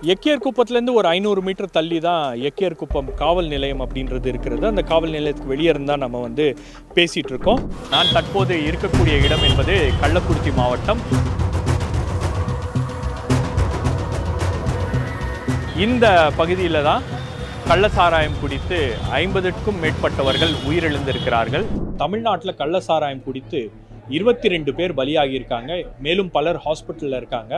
எக்கியர் குப்பத்துலேருந்து ஒரு 500 மீட்டர் தள்ளி தான் எக்கியர் குப்பம் காவல் நிலையம் அப்படின்றது இருக்கிறது. அந்த காவல் நிலையத்துக்கு வெளியே இருந்தால் நம்ம வந்து பேசிகிட்டு இருக்கோம். நான் தற்போது இருக்கக்கூடிய இடம் என்பது கள்ளக்குறிச்சி மாவட்டம். இந்த பகுதியில் தான் கள்ளசாராயம் குடித்து 50க்கும் மேற்பட்டவர்கள் உயிரிழந்திருக்கிறார்கள். தமிழ்நாட்டில் கள்ளசாராயம் குடித்து 22 பேர் பலியாகியிருக்காங்க. மேலும் பலர் ஹாஸ்பிட்டலில் இருக்காங்க.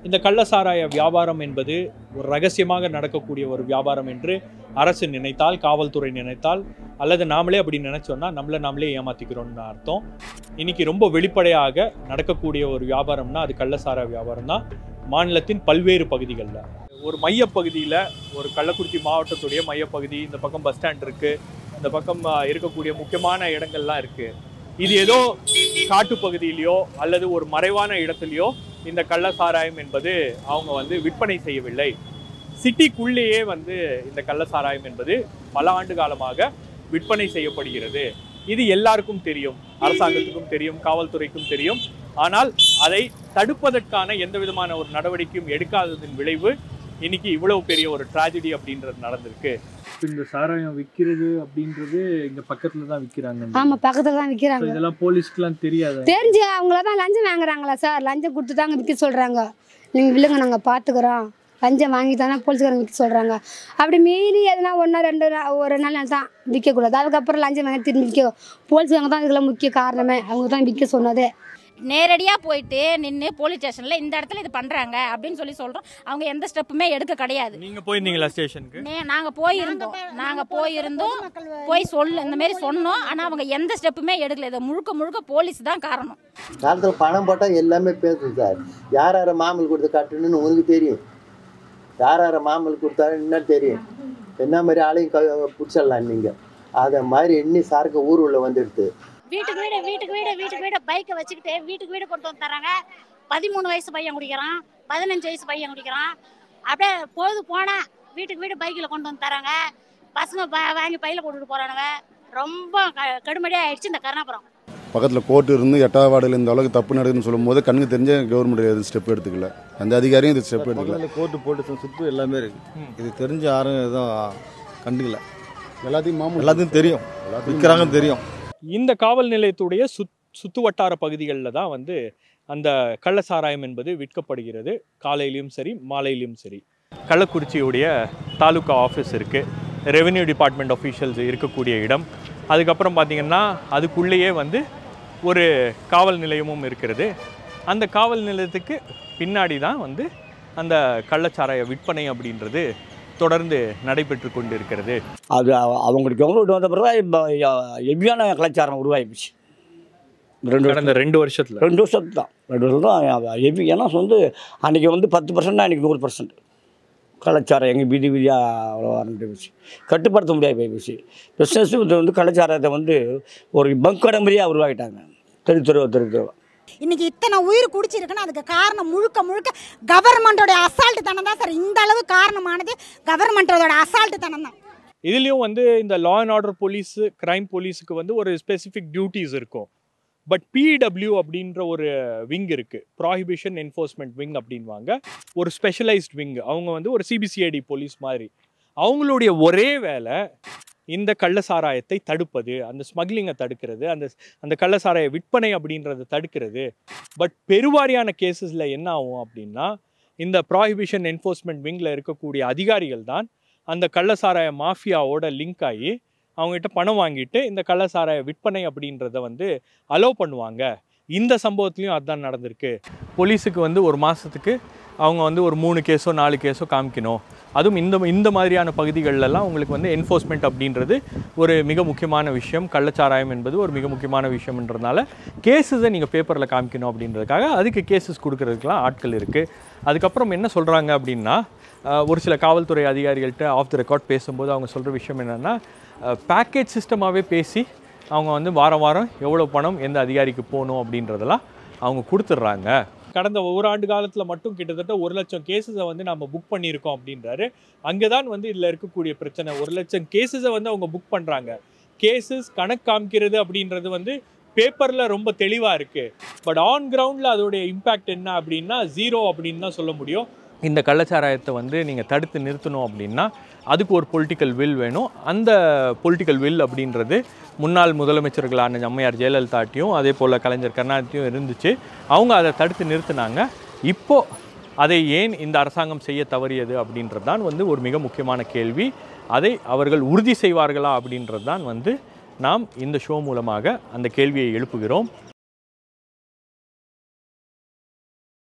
இந்த கள்ளசாராய வியாபாரம் என்பது ஒரு ரகசியமாக நடக்கக்கூடிய ஒரு வியாபாரம் என்று அரசு நினைத்தால், காவல்துறை நினைத்தால், அல்லது நாமளே அப்படி நினைச்சோம்னா நாமளே ஏமாத்திக்கிறோம்னு அர்த்தம். இன்னைக்கு ரொம்ப வெளிப்படையாக நடக்கக்கூடிய ஒரு வியாபாரம்னா அது கள்ளசாராய வியாபாரம் தான். மாநிலத்தின் பல்வேறு பகுதிகளில் ஒரு மையப்பகுதியில், ஒரு கள்ளக்குறிச்சி மாவட்டத்துடைய மையப்பகுதி, இந்த பக்கம் பஸ் ஸ்டாண்ட் இருக்குது, இந்த பக்கம் இருக்கக்கூடிய முக்கியமான இடங்கள்லாம் இருக்குது. இது ஏதோ காட்டு பகுதியிலையோ அல்லது ஒரு மறைவான இடத்துலையோ இந்த கள்ளசாராயம் என்பது அவங்க வந்து விற்பனை செய்யவில்லை. சிட்டிக்குள்ளேயே வந்து இந்த கள்ளசாராயம் என்பது பல ஆண்டு காலமாக விற்பனை செய்யப்படுகிறது. இது எல்லாருக்கும் தெரியும், அரசாங்கத்துக்கும் தெரியும், காவல்துறைக்கும் தெரியும். ஆனால் அதை தடுப்பதற்கான எந்த விதமான ஒரு நடவடிக்கையும் எடுக்காததின் விளைவு இன்னைக்கு இவ்வளவு பெரிய ஒரு ட்ராஜடி அப்படின்றது நடந்திருக்கு. இந்த சாராயம் விற்கிறது அப்படின்றது இங்க பக்கத்துல தான் விற்கிறாங்க. ஆமா, பக்கத்துல தான் விற்கிறாங்க. இதெல்லாம் போலீஸ்க்குலாம் தெரியாது. தெரிஞ்சு அவங்கள தான் லஞ்சம் வாங்குறாங்களா சார்? லஞ்சம் கொடுத்து தாங்க விற்க சொல்றாங்க. நீங்க வில்லுங்க, நாங்க பாத்துக்கிறோம், லஞ்சம் வாங்கி தானே போலீஸ்காரங்க விற்க சொல்றாங்க. அப்படி மீறி எதுனா ஒரு நாள் தான் விற்கக்கூடாது. அதுக்கப்புறம் லஞ்சம் வாங்கி திரும்பி விற்க போலீஸ்காரங்க தான் இதுக்கெல்லாம் முக்கிய காரணமே. அவங்க தான் விற்க சொன்னதே. நேரடியாக போயிட்டு நின்று போலீஸ் ஸ்டேஷனில் இந்த இடத்துல இது பண்ணுறாங்க அப்படின்னு சொல்கிறோம். அவங்க எந்த ஸ்டெப்புமே எடுக்க கிடையாது. நீங்கள் போயிருந்தீங்களா ஸ்டேஷனுக்கு? நாங்கள் போயிருந்தோம் போய் இந்த மாதிரி சொன்னோம். ஆனால் அவங்க எந்த ஸ்டெப்புமே எடுக்கல. இது முழுக்க போலீஸ் தான் காரணம். காலத்தில் பணம் போட்டால் எல்லாமே பேசும் சார். யார் யாரை மாமல் கொடுத்து காட்டணும்னு உனக்கு தெரியும். யார் யாரை மாமல் கொடுத்தாலும் என்ன தெரியும். என்ன மாதிரி ஆளையும் பிடிச்சிடலாம் நீங்கள். அதை மாதிரி எண்ணி சாருக்கு ஊர் உள்ள வந்துடுது. வீட்டுக்கு வீடு பைக்கை வச்சுக்கிட்டு வீட்டுக்கு வீடு கொண்டு வந்து தராங்க. 13 வயசு பையன் குடிக்கிறான், 15 வயசு பையன் குடிக்கிறான். அப்படியே பொழுது போனா வீட்டுக்கு வீடு பைக்கில் கொண்டு வந்து தராங்க. பசங்க வாங்கி பையில போட்டுட்டு போறானுங்க. ரொம்ப கடுமையாக ஆயிடுச்சு இந்த கருணாபுரம். பக்கத்தில் கோர்ட்டு இருந்து 8வது வார்டில் இந்த அளவுக்கு தப்பு நடக்குதுன்னு சொல்லும்போது கண்ணுக்கு தெரிஞ்ச கவர்மெண்ட் எதுவும் ஸ்டெப் எடுத்துக்கல, அந்த அதிகாரியும் இது ஸ்டெப் எடுத்துக்கல. கோர்ட்டு போட்டு சுற்று எல்லாமே இருக்குது. இது தெரிஞ்சு யாரும் எதுவும் கண்டுக்கல. எல்லாத்தையும் தெரியும், விற்கிறாங்கன்னு தெரியும். இந்த காவல் நிலையத்துடைய சுத்து வட்டார பகுதிகளில் தான் வந்து அந்த கள்ளசாராயம் என்பது விற்கப்படுகிறது. காலையிலையும் சரி, மாலையிலையும் சரி. கள்ளக்குறிச்சியுடைய தாலுக்கா ஆஃபீஸ் இருக்குது, ரெவென்யூ டிபார்ட்மெண்ட் ஆஃபீஷியல்ஸ் இருக்கக்கூடிய இடம். அதுக்கப்புறம் பார்த்திங்கன்னா அதுக்குள்ளேயே வந்து ஒரு காவல் நிலையமும் இருக்கிறது. அந்த காவல் நிலையத்துக்கு பின்னாடி தான் வந்து அந்த கள்ளச்சாராய விற்பனை அப்படின்றது தொடர்ந்து நடைபெற்று கொண்டு இருக்கிறது. அது அவங்களுக்கு கவர்மெண்ட் வந்த பிறகு இப்போ ஹெவியான கலாச்சாரம் உருவாகிடுச்சு. 2 வருஷத்தில் 2 வருஷத்து தான் ஹெவி. ஏன்னா வந்து அன்றைக்கி வந்து 10% அன்றைக்கி 100% கலாச்சாரம் எங்கள் வீதியாக அவ்வளோ ஆரம்பிச்சு கட்டுப்படுத்த முடியாது போயிடுச்சு. பிஸ்னஸ் வந்து கலாச்சாரத்தை வந்து ஒரு பங்கடை மாதிரியாக உருவாக்கிட்டாங்க. தெரு இன்னைக்கு இத்தனை உயிர் குடிச்சிருக்குன்னா அதுக்கு காரணம் முழுக்க கவர்மெண்டோட அசால்ட்டு தனம் தான் சார். இந்த அளவு காரணமானது கவர்மெண்டோட அசால்ட்டு தனம் தான். இதுலேயும் வந்து இந்த law and order police, crime போலீஸுக்கு வந்து ஒரு ஸ்பெசிஃபிக் டியூட்டிஸ் இருக்கும். பட் பிடபிள்யூ அப்படின்ற ஒரு விங் இருக்குது, ப்ராஹிபிஷன் என்ஃபோர்ஸ்மெண்ட் விங் அப்படின்வாங்க. ஒரு ஸ்பெஷலைஸ்ட் விங். அவங்க வந்து ஒரு சிபிசிஐடி போலீஸ் மாதிரி. அவங்களுடைய ஒரே வேலை இந்த கள்ளசாராயத்தை தடுப்பது, அந்த ஸ்மக்லிங்கை தடுக்கிறது, அந்த கள்ளசாராய விற்பனை அப்படின்றத தடுக்கிறது. பட் பெருவாரியான கேசஸில் என்ன ஆகும் அப்படின்னா, இந்த ப்ராஹிபிஷன் என்ஃபோர்ஸ்மெண்ட் விங்கில் இருக்கக்கூடிய அதிகாரிகள் தான் அந்த கள்ளசாராய மாஃபியாவோட லிங்க் ஆகி அவங்ககிட்ட பணம் வாங்கிட்டு இந்த கள்ளசாராய விற்பனை அப்படின்றத வந்து அலோவ் பண்ணுவாங்க. இந்த சம்பவத்துலேயும் அதுதான் நடந்திருக்கு. போலீஸுக்கு வந்து ஒரு மாதத்துக்கு அவங்க வந்து ஒரு 3 கேஸோ 4 கேஸோ காமிக்கணும். அதுவும் இந்த மாதிரியான பகுதிகளெல்லாம் உங்களுக்கு வந்து என்ஃபோர்ஸ்மெண்ட் அப்படின்றது ஒரு மிக முக்கியமான விஷயம். கள்ளச்சாராயம் என்பது ஒரு மிக முக்கியமான விஷயம்ன்றதுனால கேஸஸை நீங்கள் பேப்பரில் காமிக்கணும் அப்படின்றதுக்காக அதுக்கு கேஸஸ் கொடுக்கறதுக்கெலாம் ஆட்கள் இருக்குது. அதுக்கப்புறம் என்ன சொல்கிறாங்க அப்படின்னா, ஒரு சில காவல்துறை அதிகாரிகள்கிட்ட ஆஃப் தி ரெக்கார்ட் பேசும்போது அவங்க சொல்கிற விஷயம் என்னென்னா, பேக்கேஜ் சிஸ்டமாகவே பேசி அவங்க வந்து வாரம் எவ்வளோ பணம் எந்த அதிகாரிக்கு போகணும் அப்படின்றதெல்லாம் அவங்க கொடுத்துட்றாங்க. கடந்த ஒரு ஆண்டு காலத்தில் மட்டும் கிட்டத்தட்ட 1 லட்சம் கேஸஸை வந்து நம்ம புக் பண்ணியிருக்கோம் அப்படின்றாரு. அங்கே தான் வந்து இதில் இருக்கக்கூடிய பிரச்சனை. 1 லட்சம் கேஸஸை வந்து அவங்க புக் பண்ணுறாங்க. கேஸஸ் கணக்கு காமிக்கிறது அப்படின்றது வந்து பேப்பரில் ரொம்ப தெளிவாக இருக்குது. பட் ஆன் கிரவுண்டில் அதோடைய இம்பேக்ட் என்ன அப்படின்னா 0 அப்படின்னு தான் சொல்ல முடியும். இந்த கள்ளச்சாராயத்தை வந்து நீங்கள் தடுத்து நிறுத்தணும் அப்படின்னா அதுக்கு ஒரு பொலிட்டிக்கல் வில் வேணும். அந்த பொலிட்டிக்கல் வில் அப்படின்றது முன்னாள் முதலமைச்சர்களான அம்மையார் ஜெயலலிதாட்டையும் அதே போல் கலைஞர் கருணாநிதியும் இருந்துச்சு. அவங்க அதை தடுத்து நிறுத்தினாங்க. இப்போது அதை ஏன் இந்த அரசாங்கம் செய்ய தவறியது அப்படின்றது தான் வந்து ஒரு மிக முக்கியமான கேள்வி. அதை அவர்கள் உறுதி செய்வார்களா அப்படின்றது தான் வந்து நாம் இந்த ஷோ மூலமாக அந்த கேள்வியை எழுப்புகிறோம்.